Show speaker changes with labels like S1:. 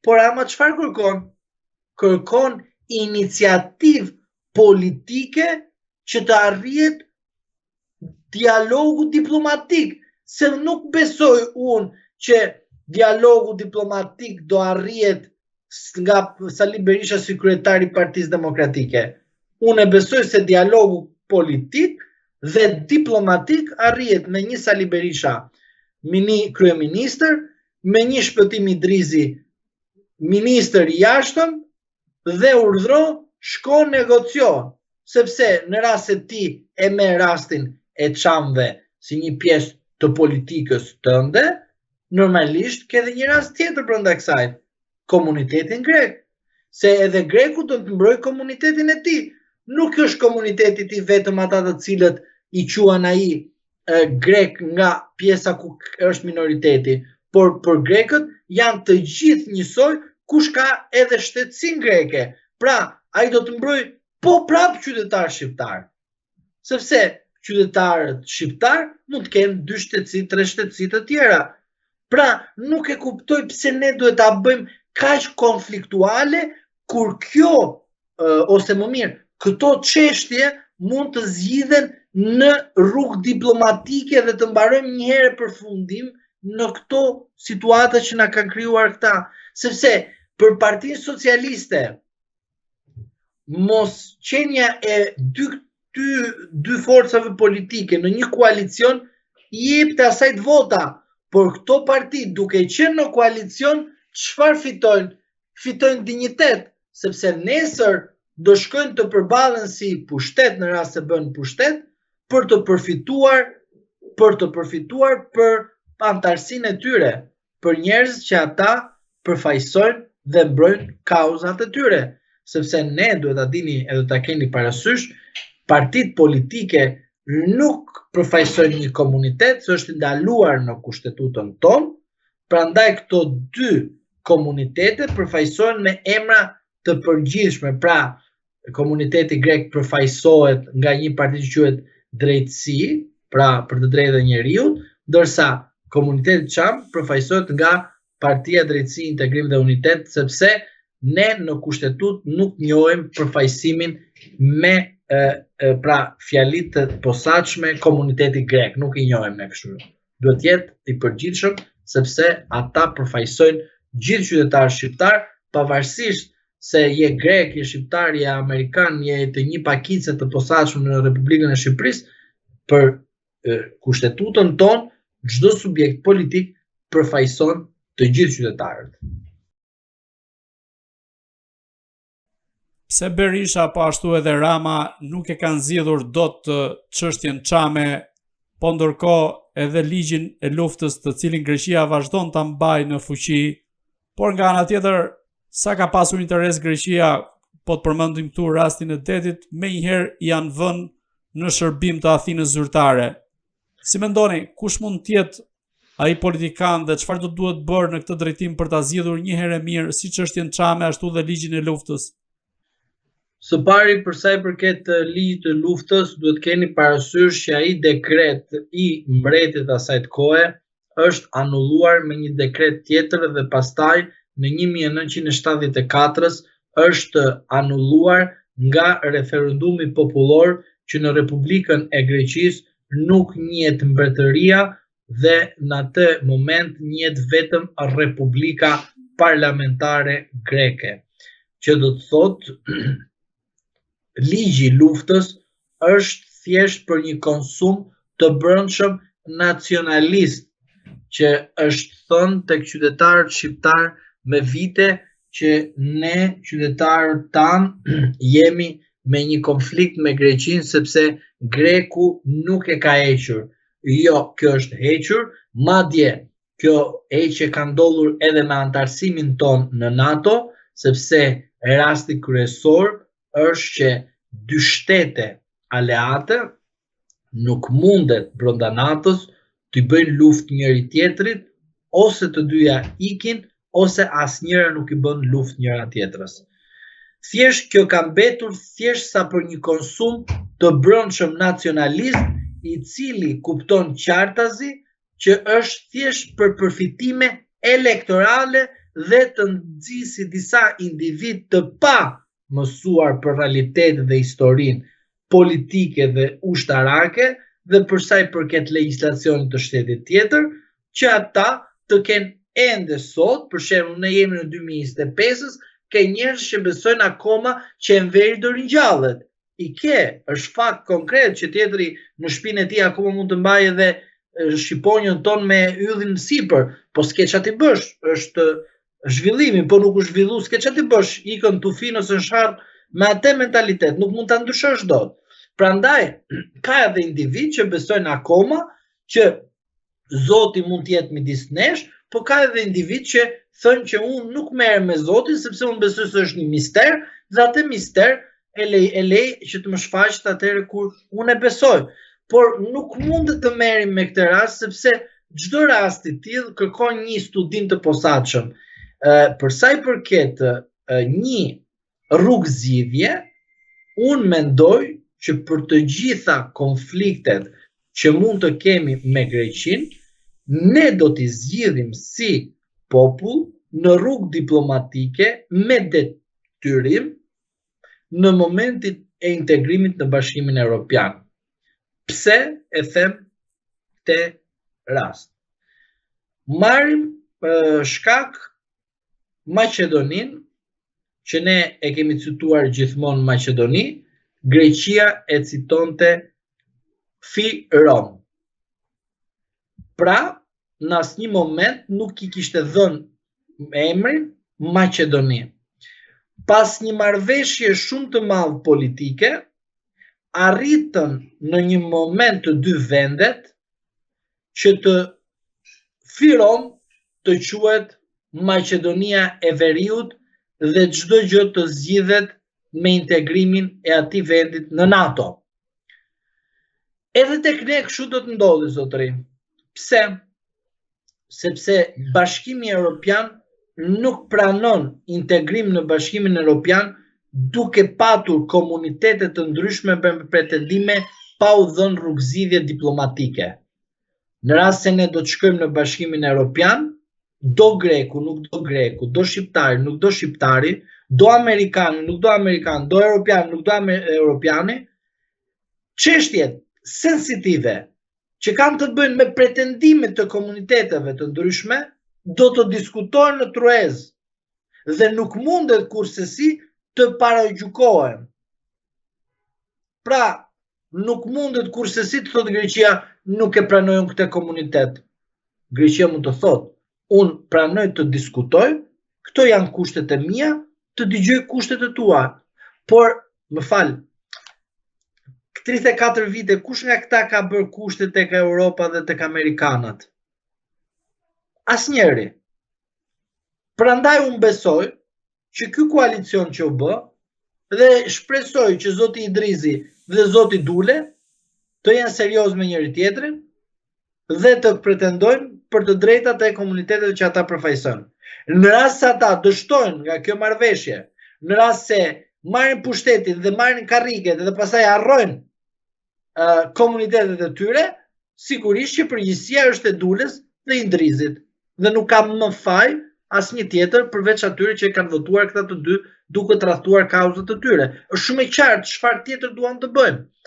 S1: por ama çfarë kërkon? Kërkon iniciativë politike që të arrihet dialogu diplomatik, se nuk besoj unë që dialogu diplomatik do arrihet nga Sali Berisha si kryetari i Partisë Demokratike. Unë besoj se dialogu politik dhe diplomatik arrihet me një Sali Berisha kryeministër, me një Shpëtim Idrizi ministër i jashtëm dhe urdhro shko negocio, sepse në rast se ti e merr rastin e çamve si një pjesë të politikës tënde, normalisht ke edhe një rast tjetër brenda kësaj, komunitetin grek. Se edhe greku do të mbrojë komunitetin e tij. Nuk është komuniteti i tij vetëm ata të cilët i quan ai grek nga pjesa ku është minoriteti, por për grekët janë të gjithë njësoj, kush ka edhe shtetësinë greke. Pra, ai do të mbrojë prap qytetar shqiptar. Sepse qytetarët shqiptar mund të kenë 2 shtetësi, 3 shtetësi të tjera. Pra, nuk e kuptoj pse ne duhet ta bëjmë kaq konfliktuale kur kjo, ose më mirë, këto çështje mund të zgjidhen në rrugë diplomatike dhe të mbarojmë një herë për fundim në këto situata që na kanë krijuar këta. Sepse për Partinë Socialiste, mos qenia e dy forcave politike në një koalicion i jepte asaj të vota, por këto parti duke qenë në koalicion, çfarë fitojnë? Fitojnë dinjitet, sepse nesër do shkojnë të përballen si pushtet në rast se bën pushtet për të përfituar për antarësinë e tyre, për njerëz që ata përfaqësojnë dhe mbrojnë kauzat e tyre, sepse ne duhet ta dini edhe ta keni parasysh, partitë politike nuk përfaqësojnë një komunitet, që është ndaluar në kushtetutën tonë, prandaj këto 2 komunitete përfaqësohen me emra të përgjithshme. Pra, komuniteti grek përfaqësohet nga një parti që quhet Drejtësi, pra për të drejtë e njeriut, ndërsa komuniteti çam përfaqësohet nga Partia Drejtësi, Integrim dhe Unitet, sepse ne në kushtetutë nuk njohim përfaqësimin me pra fjalit të posaçme komuniteti grek, nuk i njohim ne kështu. Duhet jetë i përgjithshëm, sepse ata përfaqësojnë gjithë qytetarë shqiptar, pavarësisht se je grek, je shqiptar, je amerikan, je të një pakice të posaçme në Republikën e Shqipërisë, për kushtetutën tonë, çdo subjekt politik përfaqëson të gjithë qytetarët.
S2: Pse Berisha po ashtu edhe Rama nuk e kanë zgjidhur dot çështjen çame, po ndërkohë edhe ligjin e luftës të cilin Greqia vazhdon ta mbajë në fuqi, por nga ana tjetër, sa ka pasur interes Greqia, po të përmendim këtu rastin e detit, menjëherë janë vënë në shërbim të Athinës zyrtare. Si mendoni, kush mund të jetë ai politikan dhe çfarë do duhet bërë në këtë drejtim për ta zgjidhur një herë mirë si çështjen çame ashtu dhe ligjin e luftës?
S1: Së pari, për sa i përket ligjit të luftës, duhet keni parasysh që ai dekret i mbretit asaj kohe është anulluar me një dekret tjetër dhe pastaj në 1974 është anulluar nga referendumi popullor që në Republikën e Greqisë nuk njihet mbretëria dhe në atë moment njihet vetëm Republika Parlamentare Greke, që do të thotë ligji i luftës është thjesht për një konsum të brendshëm nacionalist, që është thënë tek qytetarët shqiptar me vite që ne qytetarët tanë jemi me një konflikt me Greqinë sepse Greku nuk e ka hequr. Jo, kjo është hequr, madje kjo heqje ka ndodhur edhe me antarësimin ton në NATO, sepse rasti kryesor është që 2 shtete aleate nuk mundet brenda NATO-s të bëjnë luftë njëri tjetrit, ose të dyja ikin, ose asnjëra nuk i bën luftë njëra tjetrës. Thjesht kjo ka mbetur thjesht sa për një konsum të brendshëm nacionalist, i cili kupton qartazi që është thjesht për përfitime elektorale dhe të nxjisë disa individ të pa mësuar për realitetin dhe historinë politike dhe ushtarake dhe për sa i përket legjislacionit të shtetit tjetër, që ata të kenë ende sot, për shembull ne jemi në 2025, ka njerëz që besojnë akoma që Enveri do ringjallet. I ke, është fakt konkret që tjetri në shtëpinë e tij akoma mund të mbajë edhe shqiponjën ton me yllin sipër, po s'ke ç'a ti bësh, është zhvillimi, po nuk u zhvillu, s'ke ç'a ti bësh, ikën tufin ose në sharr me atë mentalitet, nuk mund ta ndryshosh dot. Prandaj ka edhe individ që besojnë akoma që Zoti mund të jetë midis nesh, po ka edhe individ që thënë që unë nuk merrem me Zotin sepse unë besoj se është një mister, dhe atë mister e lej që të më shfaqet atëherë kur unë e besoj. Por nuk mund të merrim me këtë rast sepse çdo rast i tillë kërkon një studim të posaçëm. Për sa i përket një rrugë zgjidhje, unë mendoj që për të gjitha konfliktet që mund të kemi me Greqinë, ne do t'i zgjidhim si popull në rrugë diplomatike me detyrim në momentin e integrimit në Bashkimin Evropian. Pse e them këtë rast? Marrim shkak Maqedoninë, që ne e kemi cituar gjithmonë Maqedoni, Greqia e citonte Fyrom. Pra, në asnjë moment nuk i kishte dhënë emrin Maqedoni. Pas një marrëveshje shumë të madhe politike, arritën në një moment të dy vendet që të Fyrom të quhet Maqedonia e Veriut dhe çdo gjë të zgjidhet me integrimin e atij vendit në NATO. Edhe tek ne kështu do të ndodhi zotëri. Pse? Sepse Bashkimi Evropian nuk pranon integrim në Bashkimin Evropian duke patur komunitete të ndryshme me pretendime pa u dhënë rrugëzidhje diplomatike. Në rast se ne do të shkojmë në Bashkimin Evropian, do greku, nuk do greku, do shqiptari, nuk do shqiptari, do amerikani, nuk do amerikan, do europian, nuk do europiani, çështjet sensitive që kanë të bëjnë me pretendimet të komuniteteve të ndryshme, do të diskutohen në truez dhe nuk mundet kurrësi të paragjykohen. Pra, nuk mundet kurrësi të thotë Greqia nuk e pranojnë këtë komunitet. Greqia mund të thotë, unë pranoj të diskutoj, këto janë kushtet e mia, të dëgjoj kushtet e tua. Por, më fal, 34 vite, kush nga këta ka bërë kushtet tek Europa dhe tek amerikanët? Asnjëri. Prandaj unë besoj që ky koalicion që u bë dhe shpresoj që zoti Idrizi dhe zoti Dule të jenë serioz me njëri tjetrin dhe të pretendojnë për të drejtat e komuniteteve që ata përfaqësojnë. Në rast se ata dështojnë nga kjo marrëveshje, në rast se marrin pushtetin dhe marrin karriget dhe pastaj harrojnë komunitetet e tyre, sigurisht që përgjegjësia është e Dules dhe Idrizit dhe nuk ka më faj asnjë tjetër përveç atyre që kanë votuar këta të dy duke trahtuar kauzat e tyre. Është shumë e qartë çfarë tjetër duan të bëjnë.